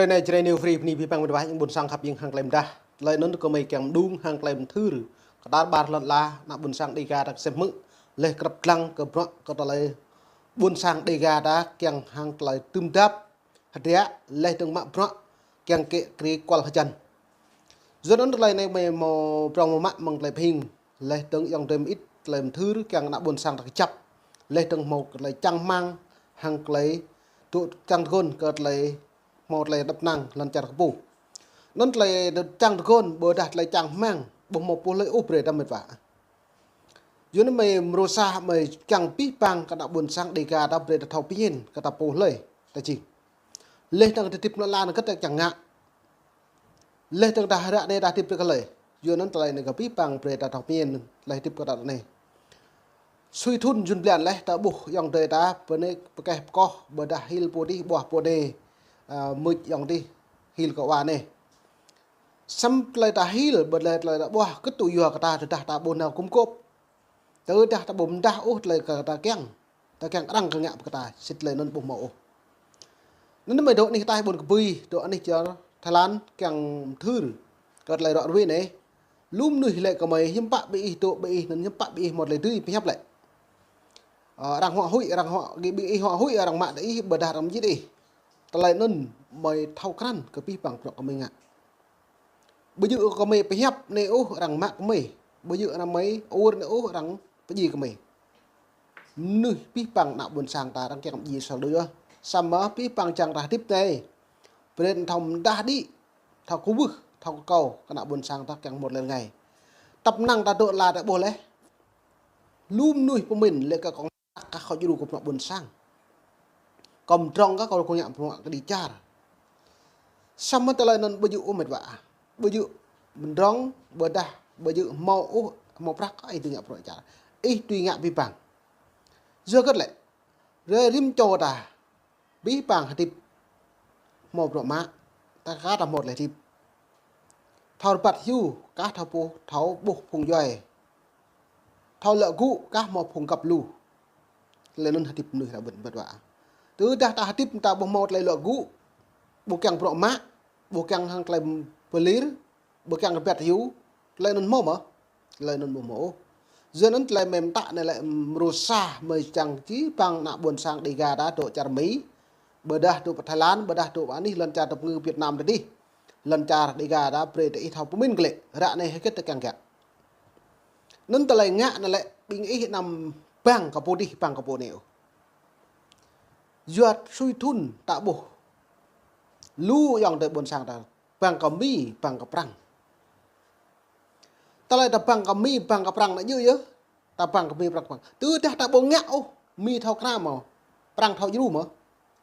này trên new free ni bang bên những buồn sang khắp những hàng lem đa lại nó có mấy kèm đung hàng lem thư cả ba lần là nạp buồn sang đi gà đặc xem mực lấy cặp lăng cặp rọ có lại buồn sang đi gà đã kèm hàng lại tươm đáp hạt đĩa lấy từng mạng rọ kèm kệ kri qual chân do đó lại này mày màu trong mạng bằng lại hình lấy từng dòng thêm ít lem thư kèm nạp buồn sang đặc chấp lấy từng một lại trăng mang hàng lấy tụ trăng gôn cợt lấy một là đập năng lần chặt bù nó là trăng gôn bờ đặt lại trăng mang bông một bộ lấy úp để đâm mệt vả dưới nó mày rosa mày chẳng pi bang cả đạo buồn sang để gà đập để thầu pin cả tập bộ lấy tại chi lên thằng tiếp nó lan nó chẳng ngạ lên thằng đã ra đây đã tiếp cái lời dưới nó lại này cái pi bang để thầu pin lại tiếp cái đạo này suy thun dùn bèn lấy ta buộc dòng đời ta bữa nay cái co bữa đã hil body bỏ body mực dòng đi hil cậu bạn này xăm lại ta hil bật lại lại đã bỏ cứ tụi vừa ta thì ta bồn nào cũng cốp tới ta bồn ta út lại cả ta keng răng cái ngạm cái ta xịt lại nên bồn mộ nên mày độ này ta bồn cái bùi độ này cho Thái Lan keng thư cất lại đoạn này lúm nuôi lại cả mày hiếm bạ bị tụ bị nên hiếm bạ bị một lời tươi bị hấp lại rằng họ bị họ hụi rằng mạng đấy bờ đạt làm gì đi ta lại nên mày thâu khăn cái pi bằng của mình ạ bây giờ có mày phải hấp này ô rằng mạng của mày bây giờ là mấy ô này ô rằng cái gì của mày nơi pi bằng nạo buồn sang ta đang làm gì sao đưa sao mà pi bằng chẳng ra tiếp này bên thòng đa đi thâu cú bực thâu cầu cái nạo buồn sang ta càng một lần ngày tập năng ta độ là đã bồ lấy lùm nuôi của mình lấy cả con các họ du của nạo buồn sang cầm trong các con nhạm cái đi cha xong mới ta lại nên bây giờ ôm mệt vả bây giờ mình rong bữa đà bây giờ màu rắc ai từ nhạm rồi chả ít tùy ngạ vi bằng giờ cất lại rồi rim cho ta bí bằng hạt thịt một rồi má ta khá là một lại thịt thao bát hiu cá thao buộc phùng dòi thao lợ cụ cá một phùng cặp lù lên nên hạt thịt nửa là bẩn bật vả từ ta hạt thịt ta bông một lại lợ cụ bộ càng pro má bộ càng hàng làm pelir bộ càng bẹt hiu lên nên mồm á lên nên mồm giờ nó lại mềm tạ này lại rosa mời chẳng chí bằng nạ buồn sang đi gà đã độ chả mấy bờ đà độ Thái Lan bờ đà độ bán đi lần trà tập ngư Việt Nam đi lần trà đi gà đã pre để thao của mình cái lệ rạ này hay kết được càng kẹt nên ta lại ngạ này lại bình ý nằm bằng cả body bằng cả bộ nẻo duật suy thun tạ bổ lu dòng đời buồn sang ta bằng cả mi bằng cả prang ta lại tập bằng cả mi bằng cả prang lại như vậy ta bằng cả mi bằng từ ta bộ ngạo mi thao kram mà prang thao dữ mà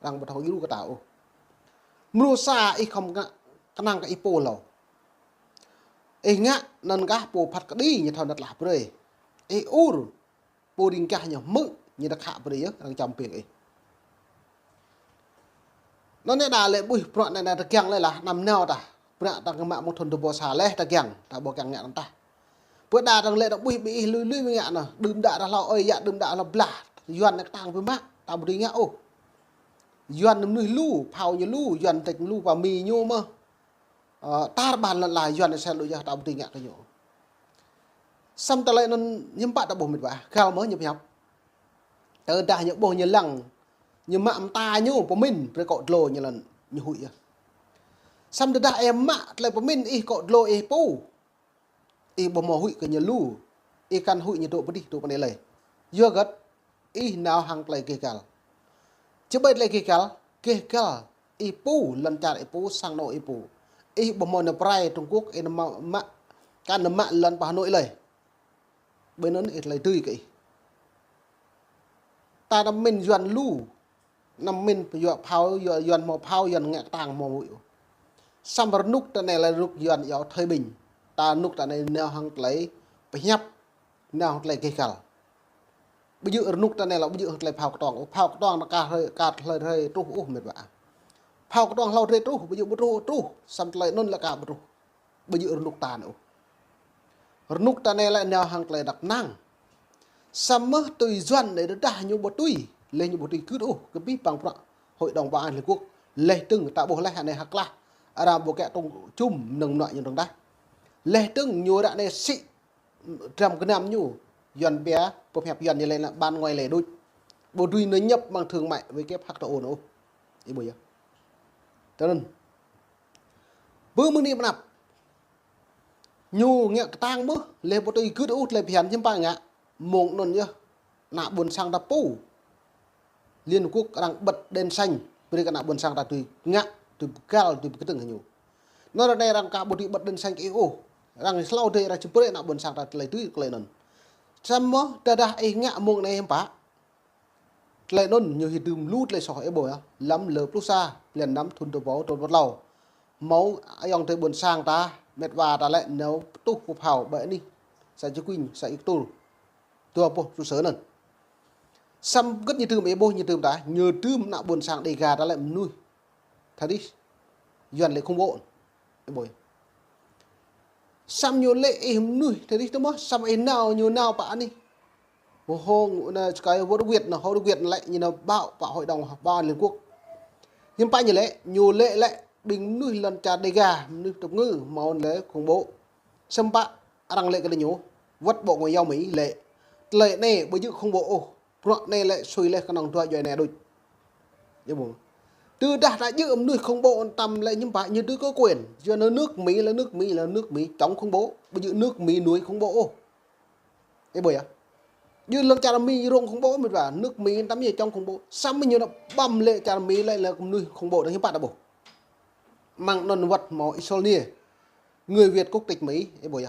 prang thao dữ cái tạo mrusa ít không ngạ cái năng cái ipo lầu ấy ngạ nên cả bộ phật cái đi như thao đặt lạp rồi ấy ur bộ đình cả nhiều mự như đặc hạ rồi đang chăm việc ấy nó này là lệ bùi bọn này là ta keng lại là nằm neo ta bọn ta cái mạng một thuần đồ bò xả lẽ ta keng ta bò keng ngạ làm ta bữa đà đang lệ nó bùi bị lưới với ngạ nè đừng đã là lo ơi dạ đừng đã là bả doan nó tàng với mát ta một đi ngạ ô doan nó nuôi lu phao như lu doan tịch lu và mì nhô mơ ta bàn là doan nó sẽ lùi ra ta một đi ngạ cái nhổ xong ta lại nó nhâm bạn ta bổ mệt vả khao mới nhập nhập tớ đã những bồ như lằng như mạng ta như của mình với cột lồ như là như hụi xong được đã em mạ lại của mình y cột lồ y pu y bồ mò hụi cái như lu y căn hụi như độ bất đi độ bên này lấy dưa gật y nào hàng lại kê cả chứ bây lại kê cả y pu lần trả y pu sang nội y pu y bồ mò nợ prai Trung Quốc y nằm mạ căn nằm mạ lần bà nội lấy bên nó lại tươi kì ta nằm mình doan lu nằm mình phải dọa phao doan một phao doan ngạ tàng mò hụi xong rồi nút ta này là nút doan yếu thời bình ta nút ta này neo hàng lấy phải nhấp neo hàng lấy cây khảo bây giờ nút ta này là bây giờ lại phao cái toang nó cạt hơi trú mệt vả phao cái toang lâu rê trú bây giờ bút trú xong lại nôn là cả bút bây giờ nút ta nữa nút ta này lại neo hàng lấy đặc năng xong mơ tùy doan để nó đa như một tùy lên như một tùy cứ cái bí bằng hội đồng bảo an Liên Quốc lệ từng tạo bộ lệ này hắc la ra bộ kẹt trong chum nâng nọ như trong đó lệ từng nhiều đã này xị trăm cái năm nhu dần bé bộ hẹp dần như lên là ban ngoài lệ đôi bộ đuôi nó nhập bằng thương mại với cái hắc ổn ô ý bùi cho nên bữa mưa niệm nạp nhu nghe tang mớ lệ bộ tôi cứ út lệ phiền chứ ba ngạ mộng nôn nhá nạ buồn sang đập pu Liên Quốc đang bật đèn xanh vì cái nạ buồn sang đã từ ngạ từ cao từ cái từng hình nhủ nó là đây đang cả bộ thị bật đèn xanh cái ô đang sau đây là chụp đấy nạ buồn sang đã lấy túi lấy nần xem mớ ta đã ấy ngạ mộng này em phá lấy nôn nhiều thì đừng lút lấy sỏi bồi lắm lợp lúc xa liền nắm thun đồ bó trốn vật lầu máu ông thấy buồn sang ta mệt và ta lại nấu tu phục hào bậy đi sai chứ quỳnh sai tu tua po chú sớ nần xăm rất như tươm ấy bôi như tươm ta nhờ tươm nạo buồn sang đầy gà ta lại nuôi thật đi dần lại không ổn bồi xăm nhiều lệ em nuôi thế đi đúng không xăm ấy nào nhiều nào bạn đi một hôm cái vô đức việt là vô đức việt lại như là bạo hội đồng bao Liên Quốc nhưng ba như lệ nhiều lệ lại bình nuôi lần trà đầy gà nuôi tục ngư màu lệ khủng bố xăm bạn đang lệ cái này nhố vất bộ ngoài nhau Mỹ lệ này bởi dự không bộ rọ này lại xuôi lên khả năng thoại rồi này đôi từ đã giữ nuôi không bộ tầm lại nhưng phải như đứa có quyền cho nó nước Mỹ là nước Mỹ chống không bố bây giờ nước Mỹ núi không bộ thế bởi như lần trà mi rong không bố mình và nước Mỹ tắm gì trong không bộ sao mới nhiều nó bầm lệ trà mi lại là nuôi không bộ được những bạn đã bổ mang nền vật màu Israel người Việt quốc tịch Mỹ thế bởi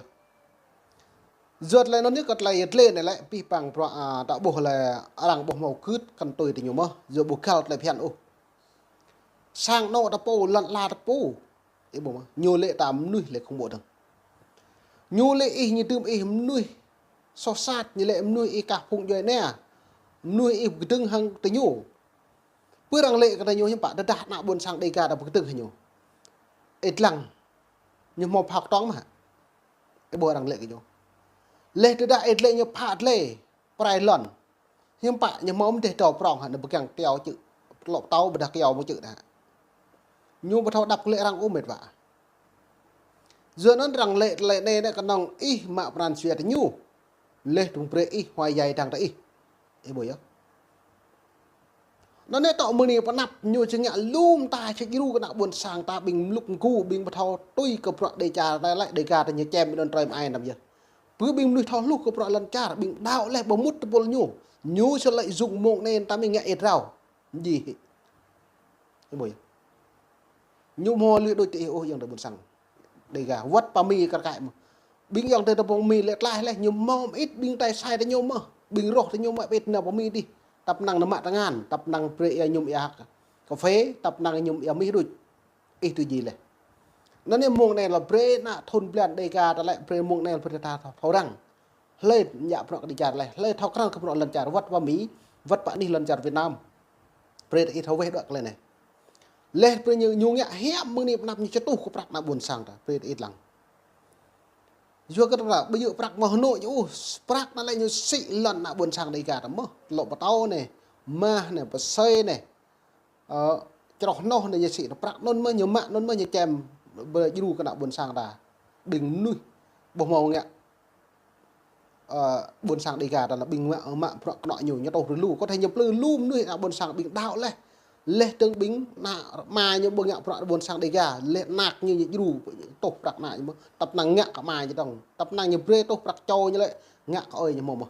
rượt lại nó nước cật lại lên này lại pi bằng đã bộ là rằng bộ màu cướp cần tuổi thì nhiều mơ rồi bộ cao lại phiền ô sang nó đã po lặn la đã po thế bộ mà nhiều lệ tạm nuôi lại không bộ được nhiều lệ y như tươm y nuôi so sát như lệ nuôi y cả phụng rồi nè nuôi y cái từng hàng tới nhủ bữa rằng lệ cái này nhiều những bạn đã đạt nạo buồn sang đây cả đã một cái từng hình nhủ ít lằng nhưng một học toán mà cái bộ rằng lệ cái nhủ lệ từ đại ít lệ như phạt lệ prai lần nhưng bạn như mong để trò prong hẳn được càng kéo chữ lọ tàu bị đặc kéo một chữ đã nhưng mà thao đọc lệ rằng ôm mệt vả giờ nó rằng lệ này đã còn nòng y mà bàn xuyệt nhu lệ trùng pre y hoài dài thằng đấy y bồi á nó nên tạo mười niệm nạp nhiều chừng ngạ lum ta chỉ cái cái nào buồn sang ta bình lục cu bình bắt thao tôi cập rọ đầy trà lại đầy gà thì nhớ chém bên trái ai làm gì cứ bình nuôi thao lúc cập rọ lần trà bình đào lại bấm mút bol nhu sẽ lại dùng mộng nên ta mình ngại ít rào gì cái bồi nhu mò lưỡi đôi tị ô yang được buồn sang đầy gà vắt pa mi cả cãi mà bình yang tới tập bông mi lại nhiều mom ít bình tay sai tới nhiều mơ bình rọ tới nhiều mọi bên nào bông mi đi tập năng nó mạ tăng ngàn tập năng pre nhung yak cà phê tập năng nhung yam mi đôi ít thứ gì này nó nên mông này là pre na thôn plan đầy gà ta lại pre mông này là pre ta tháo răng lên nhạ pro đi chặt lại lên tháo răng không lần chặt vắt qua Mỹ vắt bạn đi lần chặt Việt Nam pre ít tháo về được lên này lên pre như nhung nhạ hép mương niệm nằm như cho tu của bạc là buồn sang ta pre ít lằng vừa cái là bây giờ bạc mà Hà Nội chứ bạc nó lại như xị lần là buồn sang đầy gà đó mơ lộ bát tao này ma này bát xê này cho nó này như xị nó bạc nó mơ nhiều mạng nó mơ như chèm bây giờ cái nào buồn sang ta đừng nuôi bộ màu nghe buồn sang đầy gà là bình mạng bạc nọ nhiều như đầu lù có thể nhập lư lùm nuôi nào buồn sang bình đạo lên lệ tương bính nạ mai như bông nhạo buồn sang đầy gà lệ nạc như những đủ tổ đặc lại tập năng ngạ cả mai như đồng tập năng như pre tổ đặc trâu như lệ ngạ cả ơi như mồm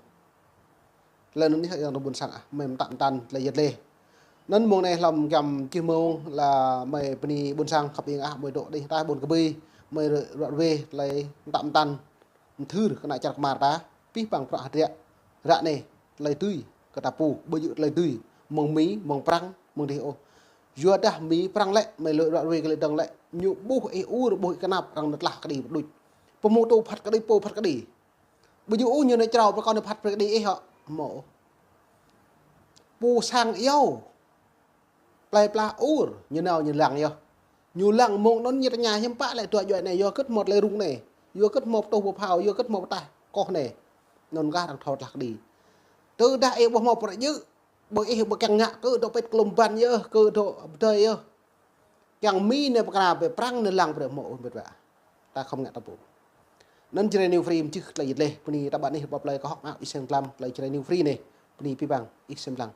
lần nữa thì nó buồn sang mềm tạm tàn là giật lê nên mùa này làm cầm chim mông là mày b니 buồn sang khắp yên mười độ đi ta buồn cái bi mày rồi về lấy tạm tàn thư được cái này chặt mà ta pi bằng hạt rạ này lấy tươi cái tạp pù bây giờ lấy tươi mông mí mông prang mong thì ô vừa đã mỹ prang lại mày lựa đoạn về cái đằng lại nhụ bu ấy u được bôi cái nạp rằng nó lạc cái đi đôi po mô tô phát cái đi po phát cái đi bây giờ u như này trào con nó phát cái đi ấy họ mổ pu sang yêu play pla u như nào như lằng yêu như lằng mông nó như nhà hiếm bạ lại tuổi vậy này vô cất một lấy rung này vô cất một tô bột hào vô cất một tay con này non ga thằng thọt lạc đi từ đại bộ một lại như bởi càng ngạ cơ độ bệt lồng bàn nhớ cơ độ trời ơ chẳng mi nè bạc về prang nè lăng về mộ biệt vạ ta không ngại tập bộ nên chơi new free chứ là gì lệ bữa nay ta bạn này bọc lại có học ảo isem lam lại chơi new free này bữa nay pi bằng isem lam